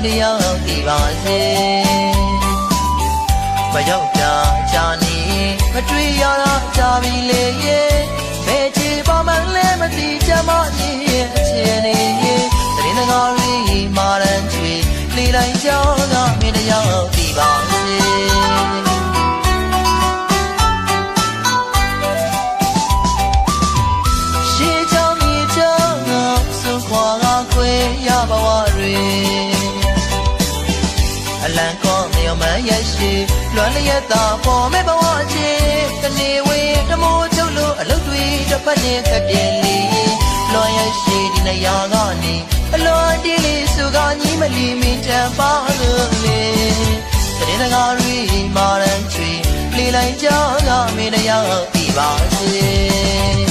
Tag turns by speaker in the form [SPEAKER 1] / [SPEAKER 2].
[SPEAKER 1] တယောက်သိပါစေမရောက်တာကြာနေမတွေ့ရတာကြာပြီလေဘယ်ချေပါမှလည်းမသိချင်မကြီးရဲ့အခြေအနေတရင်ငါရီမာရန်ချွေလေတိုင်းကြောင်းကမင်းတယောက်သိပါစေရှေးကြောင်းမြေကြောင်းကစွန်ခွာကခွေရပါဝရီအလံကောမြေမရရှိလွမ်းလျက်သာပေါ်မဲ့ဘဝချင်းတနေဝေးတမိုးချုပ်လို့အလုတ်တွေတစ်ဖက်နဲ့ခက်ပြင်းလေးလွန်ရရှိဒီနေရာကနေအလွန်တီးလေးစုကညီမလီမင်းတန်ပါလို့လေတရင်ငါရီမာရန်ချွေလေလိုက်ကြောင်းကမင်းတယောက်သိပါစေ